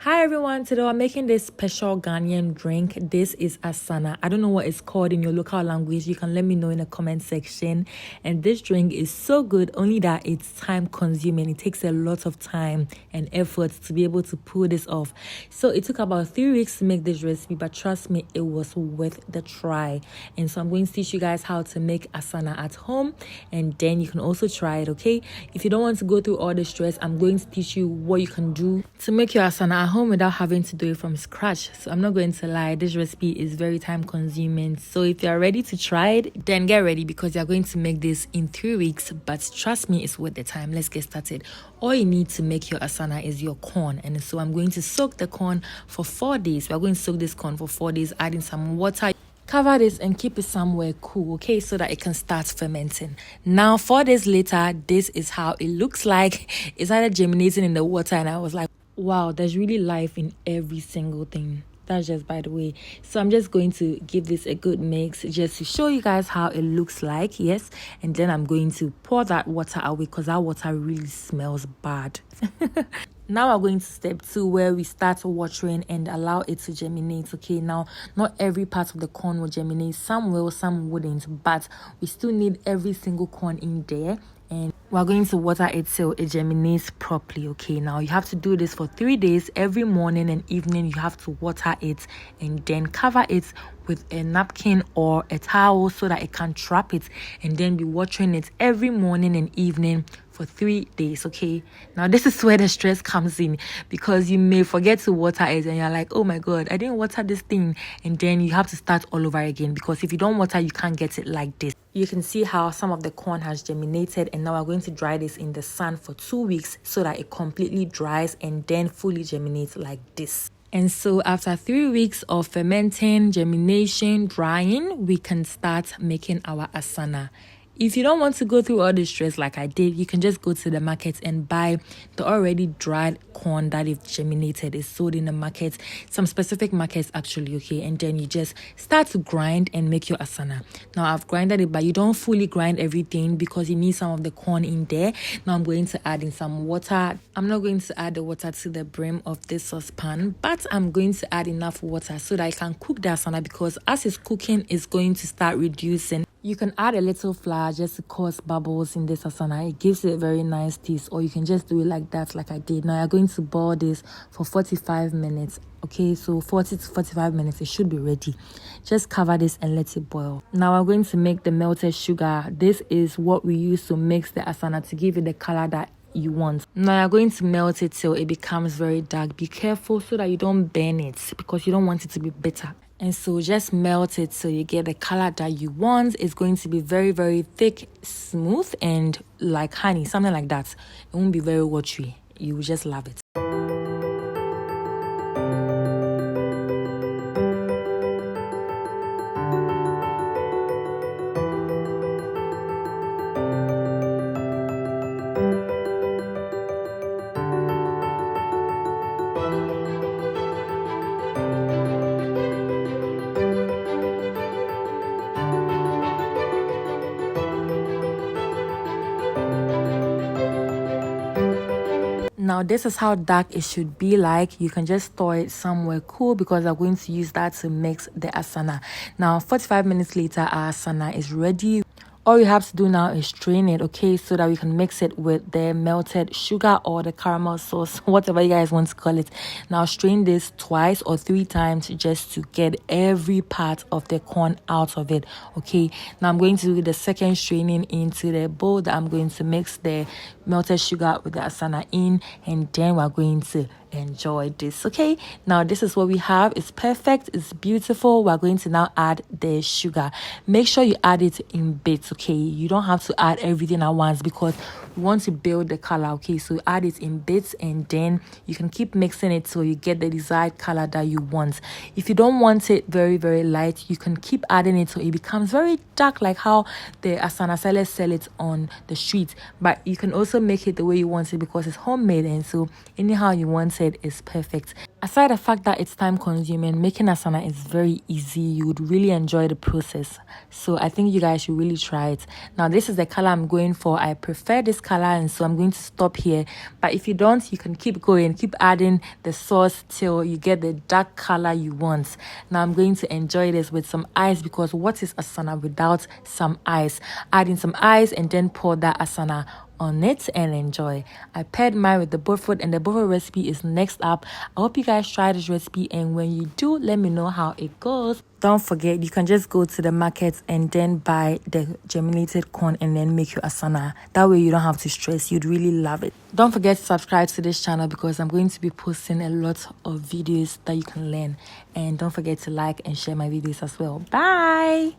Hi everyone, today I'm making this special Ghanaian drink. This is Asana. I don't know what it's called in your local language. You can let me know in the comment section. And this drink is so good, only that it's time consuming. It takes a lot of time and effort to be able to pull this off. So it took about 3 weeks to make this recipe, but trust me, it was worth the try. And so I'm going to teach you guys how to make Asana at home, and then you can also try it, okay? If you don't want to go through all the stress, I'm going to teach you what you can do to make your Asana at home without having to do it from scratch. So I'm not going to lie, this recipe is very time consuming. So if you're ready to try it, then get ready because you're going to make this in 3 weeks. But trust me, it's worth the time. Let's get started. All you need to make your Asana is your corn, and so I'm going to soak the corn for 4 days. We're going to soak this corn for 4 days, adding some water. Cover this and keep it somewhere cool, okay, so that it can start fermenting. Now 4 days later, this is how it looks like. It started germinating in the water, and I was like, wow, there's really life in every single thing. That's just by the way. So I'm just going to give this a good mix just to show you guys how it looks like. Yes, and then I'm going to pour that water away because that water really smells bad. Now we're going to step 2, where we start watering and allow it to germinate. Okay, now not every part of the corn will germinate. Some will, some wouldn't, but we still need every single corn in there, and we're going to water it till it germinates properly. Okay, now you have to do this for 3 days. Every morning and evening you have to water it, and then cover it with a napkin or a towel so that it can trap it, and then be watering it every morning and evening for 3 days. Okay, now this is where the stress comes in, because you may forget to water it and you're like, oh my god, I didn't water this thing, and then you have to start all over again, because if you don't water, you can't get it like this. You can see how some of the corn has germinated, and now we're going to dry this in the sun for 2 weeks so that it completely dries and then fully germinates like this. And so after 3 weeks of fermenting, germination, drying, we can start making our Asana. If you don't want to go through all the stress like I did, you can just go to the market and buy the already dried corn that is germinated. It's sold in the market, some specific markets actually, okay? And then you just start to grind and make your Asana. Now I've grinded it, but you don't fully grind everything because you need some of the corn in there. Now I'm going to add in some water. I'm not going to add the water to the brim of this saucepan, but I'm going to add enough water so that I can cook the Asana, because as it's cooking, it's going to start reducing. You can add a little flour just to cause bubbles in this Asana. It gives it a very nice taste, or you can just do it like that, like I did. Now you're going to boil this for 45 minutes. Okay, so 40 to 45 minutes, it should be ready. Just cover this and let it boil. Now we're going to make the melted sugar. This is what we use to mix the Asana to give it the color that you want. Now you're going to melt it till it becomes very dark. Be careful so that you don't burn it, because you don't want it to be bitter. And so just melt it so you get the color that you want. It's going to be very, very thick, smooth, and like honey, something like that. It won't be very watery. You will just love it. Now this is how dark it should be like. You can just store it somewhere cool, because I'm going to use that to mix the Asana. Now 45 minutes later, our Asana is ready. All you have to do now is strain it, okay, so that we can mix it with the melted sugar or the caramel sauce, whatever you guys want to call it. Now strain this twice or 3 times just to get every part of the corn out of it, okay. Now I'm going to do the second straining into the bowl that I'm going to mix the melted sugar with the Asana in, and then we're going to enjoy this. Okay, now this is what we have. It's perfect, it's beautiful. We're going to now add the sugar. Make sure you add it in bits, okay. You don't have to add everything at once, because we want to build the color, okay. So add it in bits, and then you can keep mixing it till you get the desired color that you want. If you don't want it very, very light, you can keep adding it till it becomes very dark, like how the Asana sellers sell it on the street. But you can also make it the way you want it, because it's homemade, and so anyhow you want said, is perfect. Aside the fact that it's time consuming, making Asana is very easy. You would really enjoy the process. So I think you guys should really try it. Now, this is the color I'm going for. I prefer this color, and so I'm going to stop here. But if you don't, you can keep going, keep adding the sauce till you get the dark color you want. Now I'm going to enjoy this with some ice, because what is Asana without some ice? Adding some ice and then pour that Asana on it and enjoy. I paired mine with the buttfoot, and the buttfoot recipe is next up. I hope you guys try this recipe, and when you do, let me know how it goes. Don't forget, you can just go to the market and then buy the germinated corn and then make your Asana. That way you don't have to stress. You'd really love it. Don't forget to subscribe to this channel, because I'm going to be posting a lot of videos that you can learn. And don't forget to like and share my videos as well. Bye.